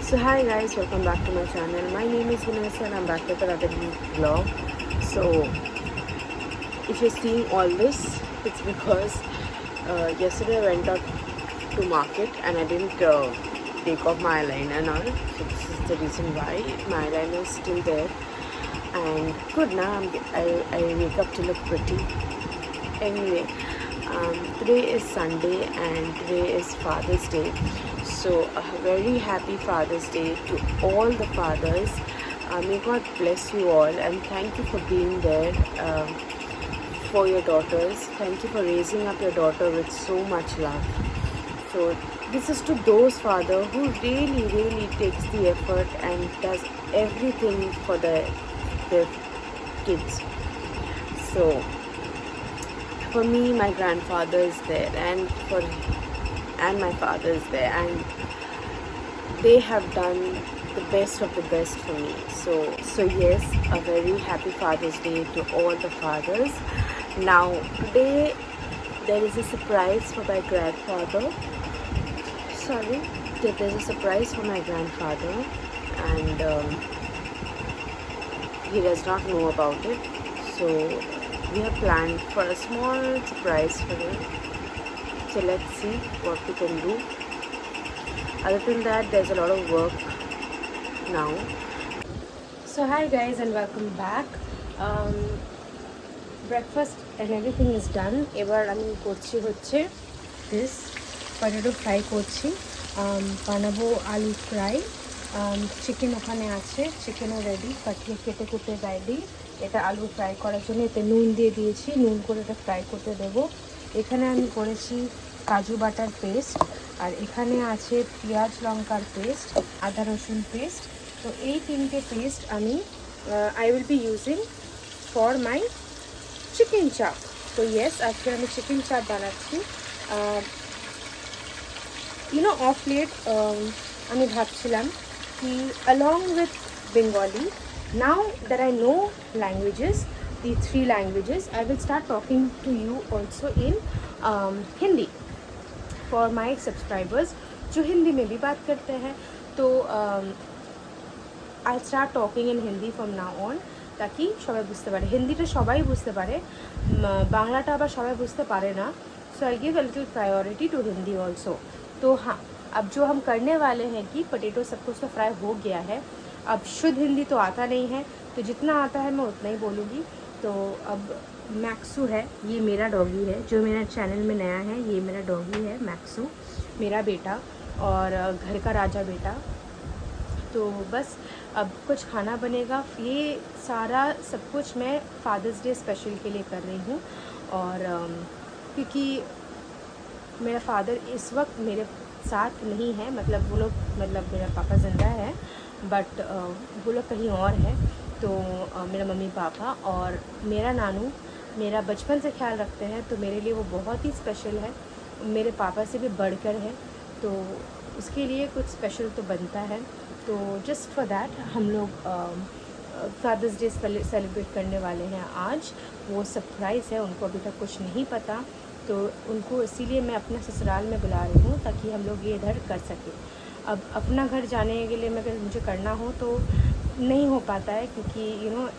So hi guys, welcome back to my channel. My name is Vanessa and I'm back with another new vlog. So if you're seeing all this, it's because yesterday I went out to market and I didn't take off my eyeliner and all. So this is the reason why my eyeliner is still there. And good now, I wake up to look pretty. Anyway, today is Sunday and today is Father's Day. So a very happy Father's Day to all the fathers. May God bless you all and thank you for being there for your daughters. Thank you for raising up your daughter with so much love. So this is to those fathers who really takes the effort and does everything for their kids. So for me, my grandfather is there and my father is there, and they have done the best of the best for me. So yes, a very happy Father's Day to all the fathers. Now today there is a surprise for my grandfather. There's a surprise for my grandfather, and he does not know about it. So we have planned for a small surprise for him. So let's see what we can do. Other than that, there's a lot of work now. So hi guys and welcome back. Breakfast and everything is done. এবার আমি করছি হচ্ছে this potato fry করছি, বানাবো আলু fry, chicken ওখানে আছে, চিকেনও ready, কেটে কুটে রেডি। এটা আলু ফ্রাই করার জন্য এতে নুন দিয়ে দিয়েছি, নুন করে এটা ফ্রাই করতে দেবো। এখানে আমি করেছি কাজু বাটার পেস্ট, আর এখানে আছে পেঁয়াজ লঙ্কার পেস্ট, আদা রসুন পেস্ট। তো এই তিনটে পেস্ট আমি I will be using for my chicken চাপ। তো ইয়েস, আজকে আমি চিকেন চাপ বানাচ্ছি। অফ লেট আমি ভাবছিলাম কি along with Bengali, now that I know languages, the 3 languages, I will start talking to you also in Hindi for my subscribers जो हिंदी में भी बात करते हैं। तो I'll start talking in Hindi from now on, ताकि সবাই বুঝতে পারে। হিন্দিটা সবাই বুঝতে পারে, বাংলাটা আবার সবাই বুঝতে পারে না। So I'll give a little priority to Hindi also. तो हाँ, अब जो हम करने वाले हैं कि पोटैटो सब कुछ तो फ्राई हो गया है। अब शुद्ध हिंदी तो आता नहीं है, तो जितना आता है मैं उतना ही बोलूँगी। तो अब मैक्सू है, ये मेरा डॉगी है जो मेरा चैनल में नया है। ये मेरा डॉगी है मैक्सू, मेरा बेटा और घर का राजा बेटा। तो बस अब कुछ खाना बनेगा। ये सारा सब कुछ मैं फादर्स डे स्पेशल के लिए कर रही हूँ, और क्योंकि मेरा फादर इस वक्त मेरे साथ नहीं है, मतलब मेरा पापा ज़िंदा है, बट वो लोग कहीं और है। तो मेरा मम्मी पापा और मेरा नानू मेरा बचपन से ख्याल रखते हैं, तो मेरे लिए वो बहुत ही स्पेशल है, मेरे पापा से भी बढ़कर है। तो उसके लिए कुछ स्पेशल तो बनता है। तो जस्ट फॉर दैट हम लोग फादर्स डे सेलिब्रेट करने वाले हैं आज। वो सरप्राइज़ है, उनको अभी तक कुछ नहीं पता, तो उनको इसीलिए मैं अपने ससुराल में बुला रही हूँ ताकि हम लोग ये इधर कर सकें। अब अपना घर जाने के लिए अगर मुझे करना हो तो नहीं हो पाता है, क्योंकि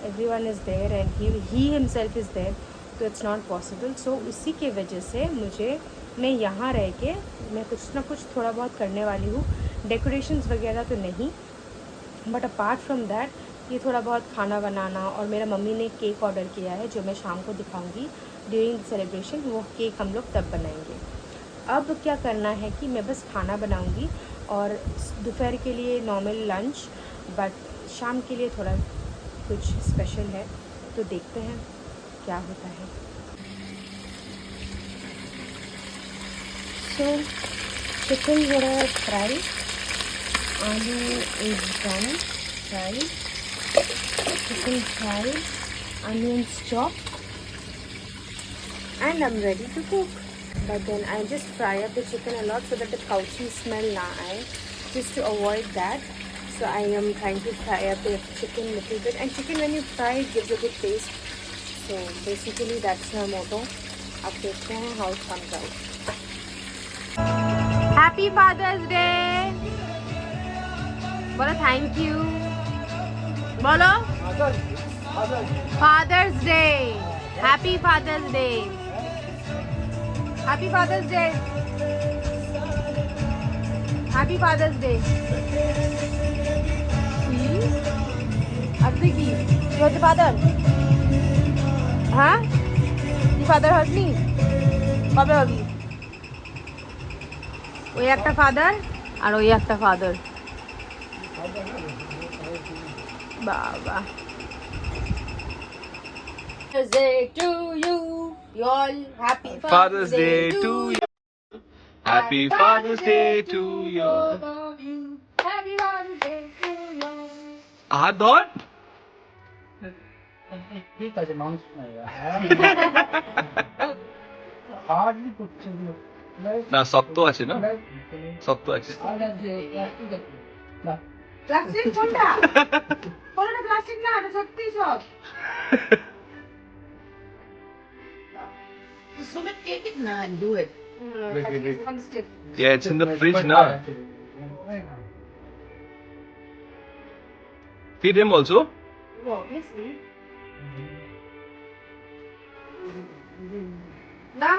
everyone is there and he himself is there, तो इट्स नॉट पॉसिबल। सो इसी के वजह से मैं यहाँ रह के मैं कुछ ना कुछ थोड़ा बहुत करने वाली हूँ। डेकोरेशंस वगैरह तो नहीं, बट अपार्ट फ्रॉम दैट ये थोड़ा बहुत खाना बनाना। और मेरा मम्मी ने केक ऑर्डर किया है जो मैं शाम को दिखाऊंगी ड्यूरिंग द सेलिब्रेशन। वो केक हम लोग तब बनाएंगे। अब क्या करना है कि मैं बस खाना बनाऊंगी और दोपहर के लिए नॉर्मल लंच, बट शाम के लिए थोड़ा कुछ स्पेशल है, तो देखते हैं क्या होता है। So chicken हो रहा है फ्राई, आलू is done fry, chicken fried, onions chopped, and I'm ready to cook. But then I just fry up the chicken a lot so that the couchy smell na aaye, just to avoid that. So I am trying to fry up the chicken a little bit, and chicken when you fry it gives a good taste. So basically that's my motto. अब देखते हैं how it comes out. Happy Father's Day! बोलो thank you, बोलो Father's Day, happy Father's Day, happy Father's Day, happy Father's Day. আপনি কি হচ্ছে father? হ্যাঁ, তুই ফাদার হসনি? কবে হবি? ওই একটা ফাদার আর ওই একটা ফাদার। বাবা, Father's Day to you, you all happy Father's Day to you. Happy Father's Day to you. Happy Father's Day to you. হাত ধর। ঠিক আছে, মানুষ হার্ডলি করছে না, শক্ত আছে না, শক্ত আছে। প্লাস্টিক কোনটা? কোনটা প্লাস্টিক না, এটা সত্যি সব। Someone take it now and do it. Yeah, it's in the fridge now. Feed him also. না,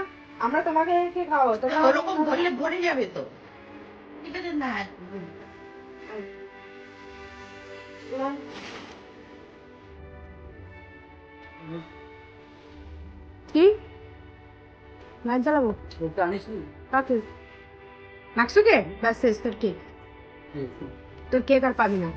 আমরা তোমাকে রেখে খাবো, তোমরা ওরকম ধরলে ভরে যাবে তো। ঠিক আছে না, কি ভ্যান চালাবো? কাকে? নাকসুকে? ব্যাস শেষ, তোর ঠিক, তোর কেক আর পাবি না।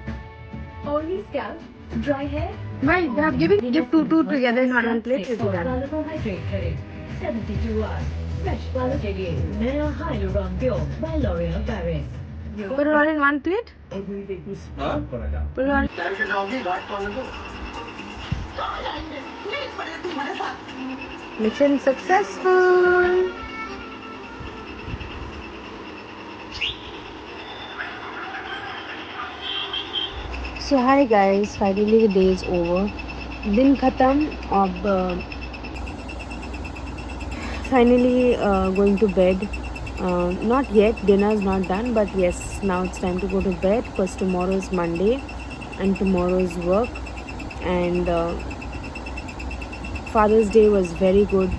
Only scalp, dry hair, ভাই, they have give two together in one plate. valuable hydrate credit, 72 hours. Fresh Palo के लिए नया Hyaluron Pure by L'Oreal Paris. Put it all in one plate. Put it all. Mission successful. So hi guys, finally the day is over. दिन खत्म, अब finally going to bed. Not yet, dinner is not done, but yes, now it's time to go to bed because tomorrow is Monday and tomorrow is work. And Father's Day was very good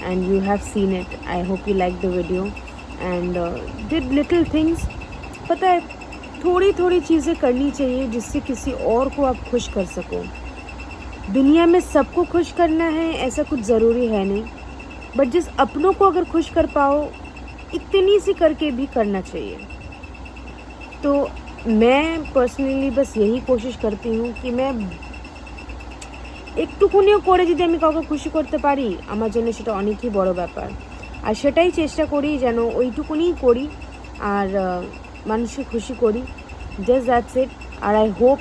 and you have seen it. I hope you liked the video and did little things. पता है, थोड़ी थोड़ी चीज़ें करनी चाहिए जिससे किसी और को आप खुश कर सको। दुनिया में सबको खुश करना है ऐसा कुछ ज़रूरी है नहीं, बट जिस अपनों को अगर खुश कर पाओ इतनी सी करके भी करना चाहिए। तो मैं पर्सनली बस यही कोशिश करती हूँ कि मैं একটুকুনিও করে যদি আমি কাউকে খুশি করতে পারি আমার জন্য সেটা অনেকই বড় ব্যাপার। আর সেটাই চেষ্টা করি যেন ওইটুকুনিই করি আর মানুষকে খুশি করি। Just that's it. আর I hope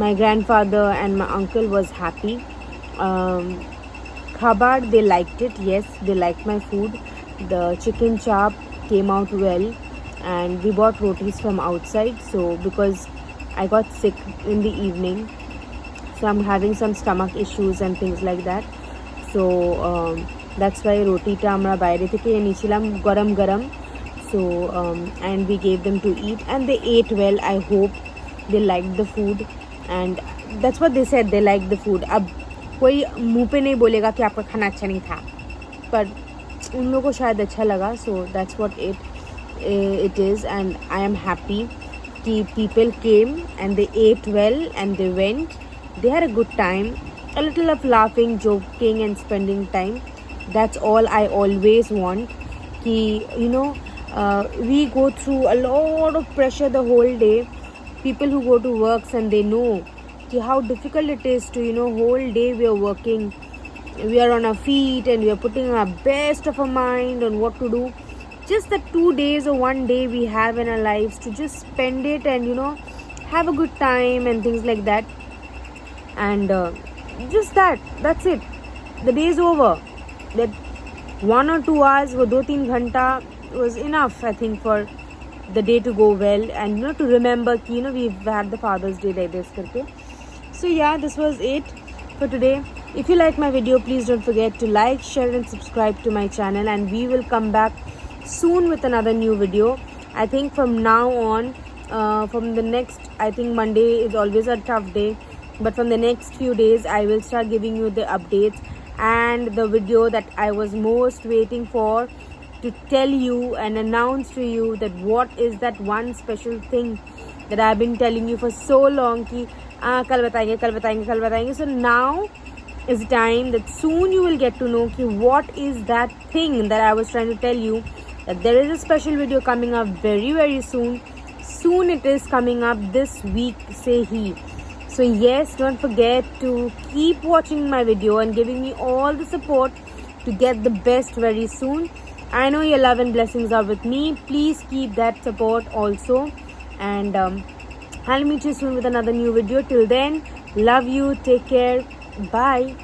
my grandfather and my uncle was happy. Khabar, they liked it. Yes, they liked my food. The chicken chop came out well and we bought rotis from outside. So because I got sick in the evening, so I'm having some stomach issues and things like that. So that's why roti ta amra bayre theke enichilam garam garam. So and we gave them to eat and they ate well. I hope they liked the food. And that's what they said, they like the food. अब कोई मुंह पे नहीं बोलेगा कि आपका खाना अच्छा नहीं था, पर उन लोगों को शायद अच्छा लगा. So that's what it is and I am happy कि people came and they ate well and they went. They had a good time, a little of laughing, joking and spending time. That's all I always want. कि you know we go through a lot of pressure the whole day. People who go to works and they know how difficult it is to, you know, whole day we are working, we are on our feet and we are putting our best of our mind on what to do. Just the 2 days or 1 day we have in our lives to just spend it and, you know, have a good time and things like that. And just that's it. The day is over. That 1 or 2 hours or 2-3 ghanta was enough, I think, for the day to go well and, you know, to remember ki, you know, we've had the Father's Day like this karke. So yeah, this was it for today. If you like my video, please don't forget to like, share and subscribe to my channel and we will come back soon with another new video. I think from now on from the next, I think Monday is always a tough day, but from the next few days I will start giving you the updates and the video that I was most waiting for, to tell you and announce to you that what is that one special thing that I've been telling you for so long ki kal batayenge, kal batayenge, kal batayenge. So now is the time that soon you will get to know ki what is that thing that I was trying to tell you, that there is a special video coming up very soon. Soon it is coming up this week, say he. So yes, don't forget to keep watching my video and giving me all the support to get the best very soon. I know your love and blessings are with me. Please keep that support also. And I'll meet you soon with another new video. Till then, love you. Take care. Bye.